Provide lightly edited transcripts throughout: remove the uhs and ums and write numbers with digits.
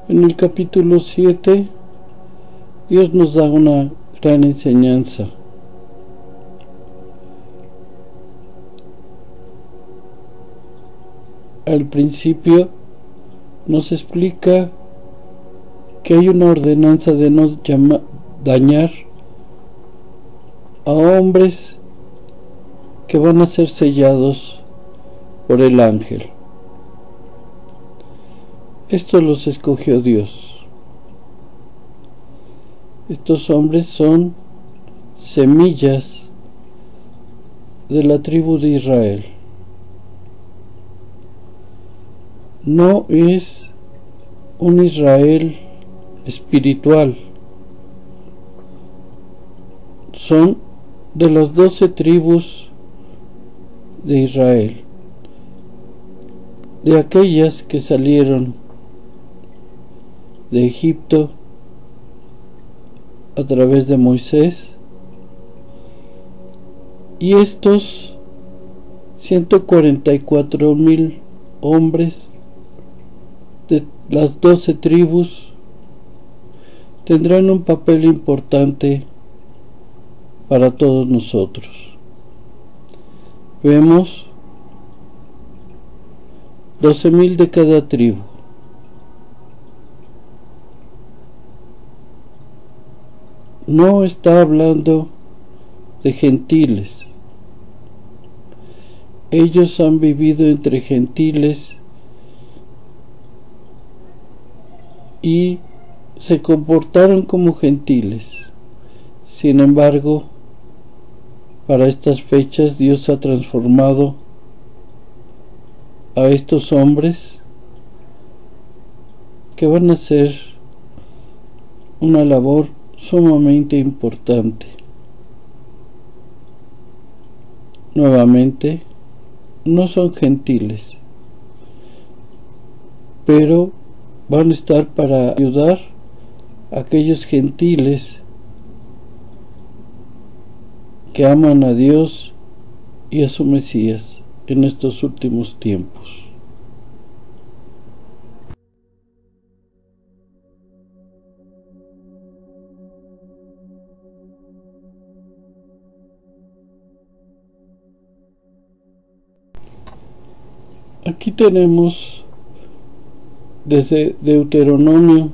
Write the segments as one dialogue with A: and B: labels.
A: En el capítulo 7, Dios nos da una gran enseñanza. Al principio nos explica que hay una ordenanza de no dañar a hombres que van a ser sellados por el ángel. Esto los escogió Dios. Estos hombres son semillas de la tribu de Israel. No es un Israel espiritual. Son de las 12 tribus de Israel, de aquellas que salieron de Egipto a través de Moisés, y estos 144,000 hombres de las 12 tribus tendrán un papel importante para todos nosotros. Vemos 12,000 de cada tribu. No está hablando de gentiles. Ellos han vivido entre gentiles y se comportaron como gentiles. Sin embargo, para estas fechas Dios ha transformado a estos hombres que van a hacer una labor sumamente importante. Nuevamente, no son gentiles, pero van a estar para ayudar a aquellos gentiles que aman a Dios y a su Mesías en estos últimos tiempos. Aquí tenemos desde Deuteronomio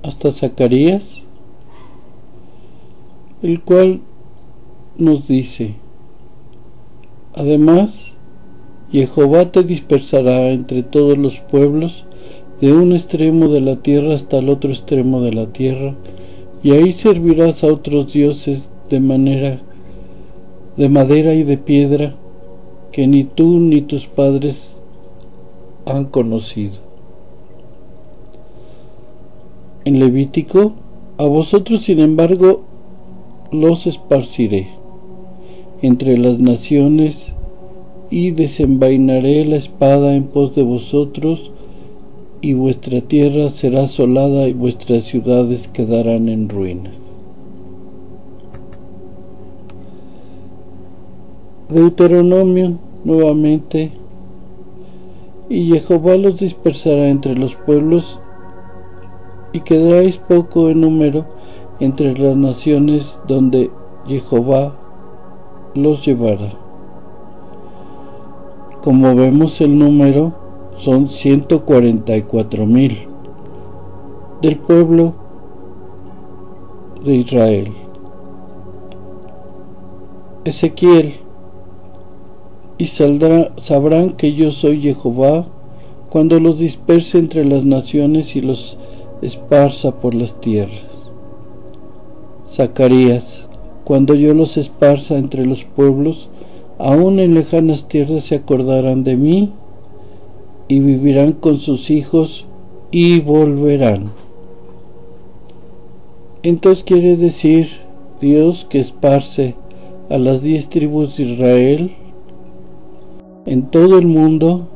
A: hasta Zacarías, el cual nos dice: además, Jehová te dispersará entre todos los pueblos, de un extremo de la tierra hasta el otro extremo de la tierra, y ahí servirás a otros dioses de madera y de piedra, que ni tú ni tus padres han conocido. En Levítico: a vosotros, sin embargo, los esparciré entre las naciones, y desenvainaré la espada en pos de vosotros, y vuestra tierra será asolada y vuestras ciudades quedarán en ruinas. Deuteronomio nuevamente: y Jehová los dispersará entre los pueblos, y quedaréis poco en número entre las naciones donde Jehová los llevará. Como vemos, el número son 144,000 del pueblo de Israel. Ezequiel: y sabrán que yo soy Jehová cuando los disperse entre las naciones y los esparza por las tierras. Zacarías: cuando yo los esparza entre los pueblos, aún en lejanas tierras se acordarán de mí, y vivirán con sus hijos y volverán. Entonces quiere decir Dios que esparce a las 10 tribus de Israel en todo el mundo,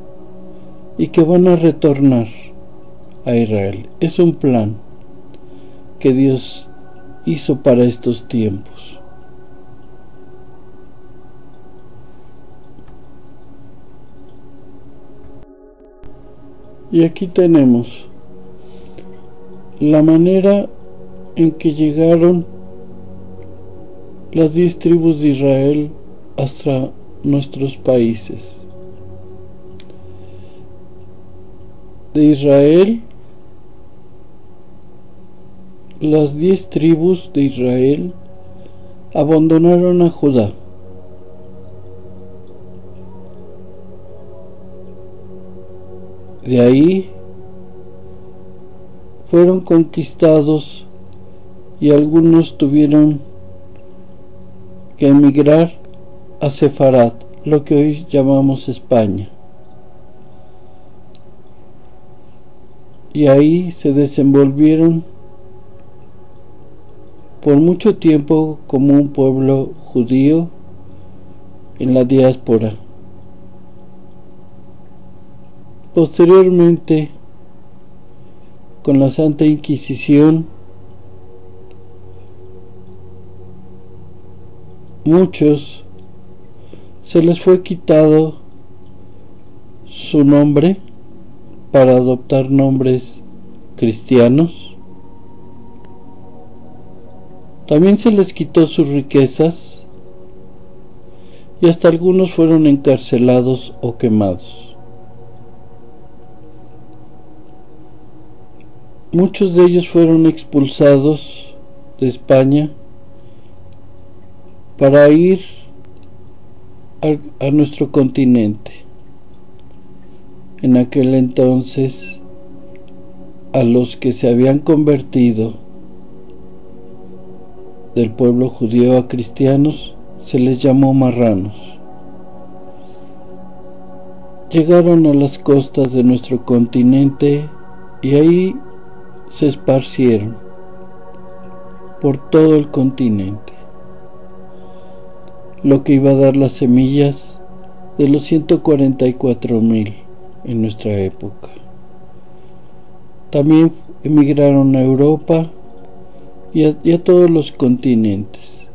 A: y que van a retornar a Israel. Es un plan que Dios hizo para estos tiempos. Y aquí tenemos la manera en que llegaron las 10 tribus de Israel hasta nuestros países. De Israel, las 10 tribus de Israel abandonaron a Judá. De ahí fueron conquistados y algunos tuvieron que emigrar a Sefarad, lo que hoy llamamos España. Y ahí se desenvolvieron por mucho tiempo como un pueblo judío en la diáspora. Posteriormente, con la Santa Inquisición, muchos se les fue quitado su nombre para adoptar nombres cristianos. También se les quitó sus riquezas y hasta algunos fueron encarcelados o quemados. Muchos de ellos fueron expulsados de España para ir a nuestro continente. En aquel entonces, a los que se habían convertido del pueblo judío a cristianos se les llamó marranos. Llegaron a las costas de nuestro continente y ahí se esparcieron por todo el continente, lo que iba a dar las semillas de los 144,000 en nuestra época. También emigraron a Europa y a todos los continentes.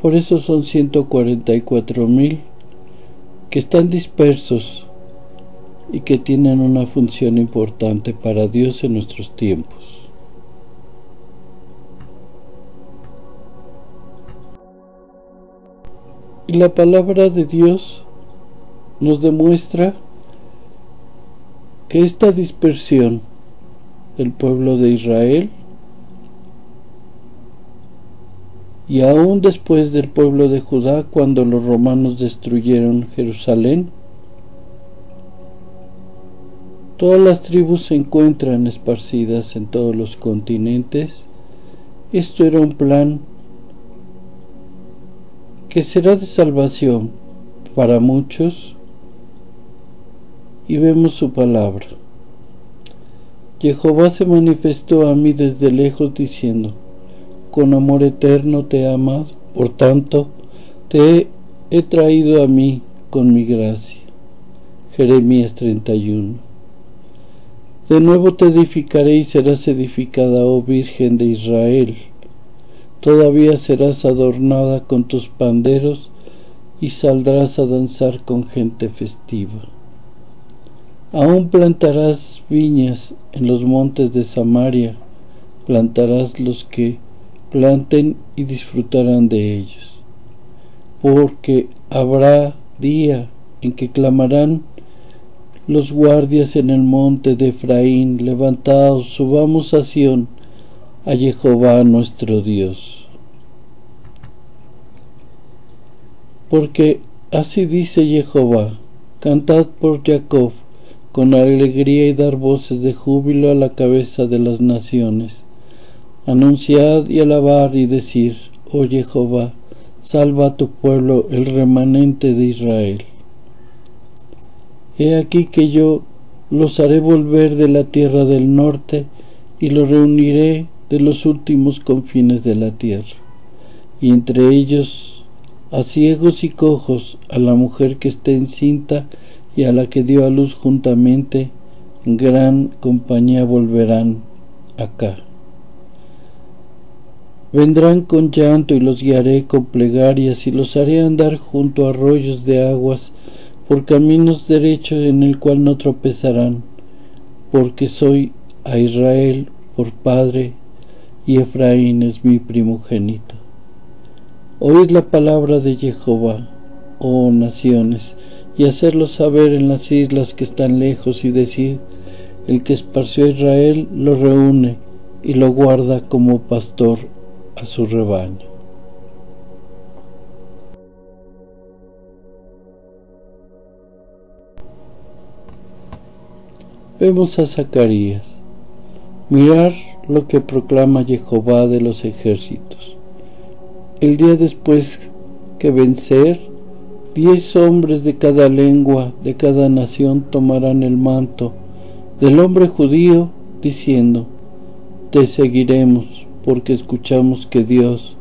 A: Por eso son 144,000 que están dispersos y que tienen una función importante para Dios en nuestros tiempos. Y la palabra de Dios nos demuestra que esta dispersión del pueblo de Israel, y aún después del pueblo de Judá, cuando los romanos destruyeron Jerusalén, todas las tribus se encuentran esparcidas en todos los continentes. Esto era un plan que será de salvación para muchos, y vemos su palabra. Jehová se manifestó a mí desde lejos diciendo: con amor eterno te he amado, por tanto te he traído a mí con mi gracia. Jeremías 31. De nuevo te edificaré y serás edificada, oh Virgen de Israel. Todavía serás adornada con tus panderos y saldrás a danzar con gente festiva. Aún plantarás viñas en los montes de Samaria, plantarás los que planten y disfrutarán de ellos. Porque habrá día en que clamarán los guardias en el monte de Efraín: levantaos, subamos a Sión, a Jehová nuestro Dios. Porque así dice Jehová: cantad por Jacob con alegría y dar voces de júbilo a la cabeza de las naciones. Anunciad y alabar y decir: oh Jehová, salva a tu pueblo, el remanente de Israel. He aquí que yo los haré volver de la tierra del norte y los reuniré de los últimos confines de la tierra, y entre ellos a ciegos y cojos, a la mujer que esté encinta y a la que dio a luz juntamente, en gran compañía volverán acá. Vendrán con llanto y los guiaré con plegarias y los haré andar junto a arroyos de aguas, por caminos derechos en el cual no tropezarán, porque soy a Israel por padre, y Efraín es mi primogénito. Oíd la palabra de Jehová, oh naciones, y hacerlo saber en las islas que están lejos, y decir: el que esparció a Israel lo reúne y lo guarda como pastor a su rebaño. Vemos a Zacarías. Mirar lo que proclama Jehová de los ejércitos. El día después que vencer, 10 hombres de cada lengua, de cada nación, tomarán el manto del hombre judío, diciendo: te seguiremos, porque escuchamos que Dios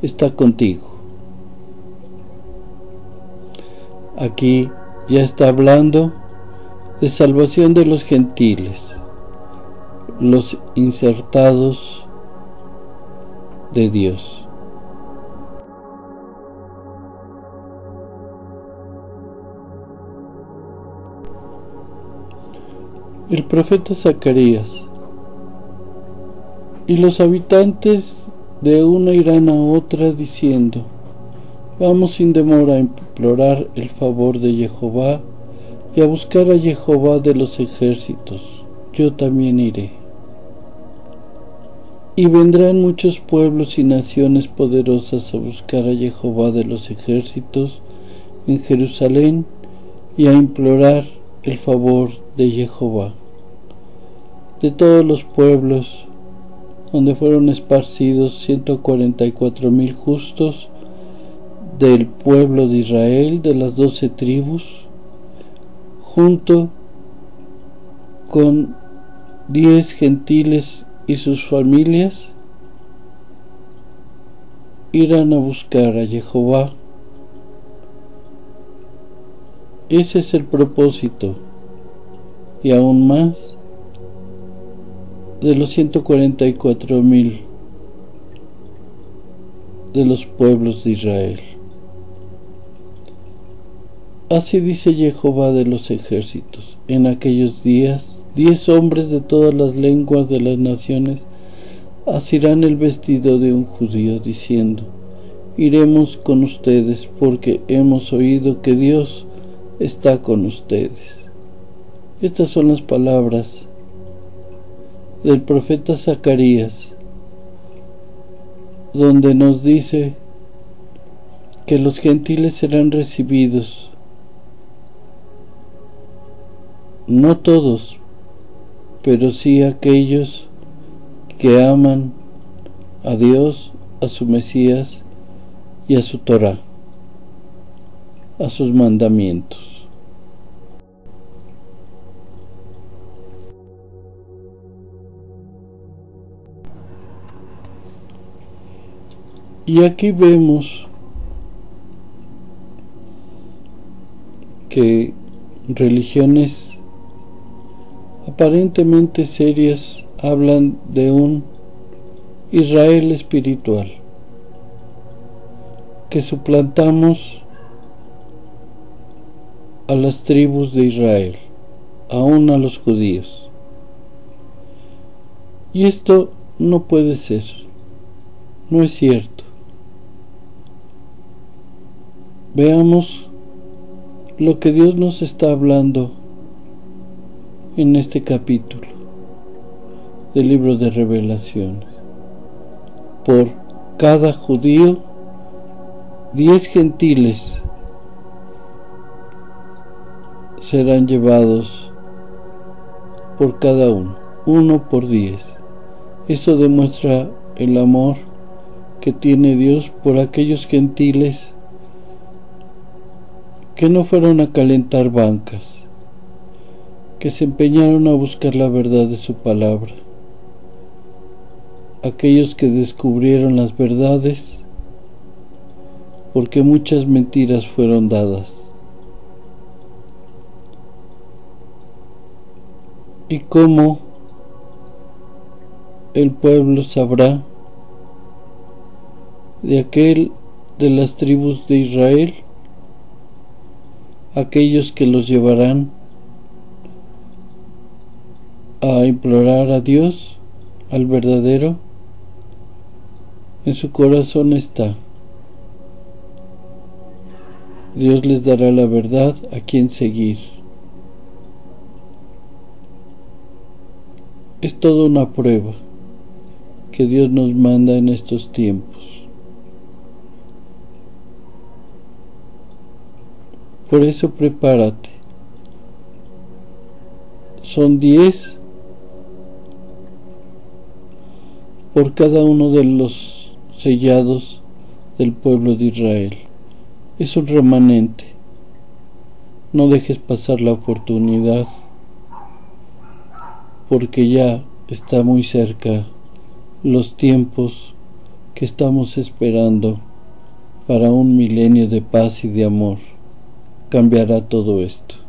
A: está contigo. Aquí ya está hablando de salvación de los gentiles, los insertados de Dios. El profeta Zacarías: y los habitantes de una irán a otra diciendo: vamos sin demora a implorar el favor de Jehová y a buscar a Jehová de los ejércitos. Yo también iré. Y vendrán muchos pueblos y naciones poderosas a buscar a Jehová de los ejércitos en Jerusalén y a implorar el favor de Jehová. De todos los pueblos donde fueron esparcidos 144,000 justos del pueblo de Israel, de las 12 tribus, junto con 10 gentiles y sus familias, irán a buscar a Jehová. Ese es el propósito, y aún más, de los 144,000 de los pueblos de Israel. Así dice Jehová de los ejércitos: en aquellos días 10 hombres de todas las lenguas de las naciones asirán el vestido de un judío, diciendo: iremos con ustedes, porque hemos oído que Dios está con ustedes. Estas son las palabras del profeta Zacarías, donde nos dice que los gentiles serán recibidos, no todos, pero sí aquellos que aman a Dios, a su Mesías y a su Torá, a sus mandamientos. Y aquí vemos que religiones aparentemente serias hablan de un Israel espiritual, que suplantamos a las tribus de Israel, aún a los judíos. Y esto no puede ser, no es cierto. Veamos lo que Dios nos está hablando en este capítulo del libro de Revelaciones. Por cada judío, 10 gentiles serán llevados por cada uno por 10. Eso demuestra el amor que tiene Dios por aquellos gentiles que no fueron a calentar bancas, que se empeñaron a buscar la verdad de su palabra, aquellos que descubrieron las verdades porque muchas mentiras fueron dadas. ¿Y cómo el pueblo sabrá de aquel de las tribus de Israel? Aquellos que los llevarán a implorar a Dios, al verdadero, en su corazón está. Dios les dará la verdad a quien seguir. Es toda una prueba que Dios nos manda en estos tiempos. Por eso prepárate. Son 10 por cada uno de los sellados del pueblo de Israel. Es un remanente. No dejes pasar la oportunidad, porque ya está muy cerca los tiempos que estamos esperando para un milenio de paz y de amor. Cambiará todo esto.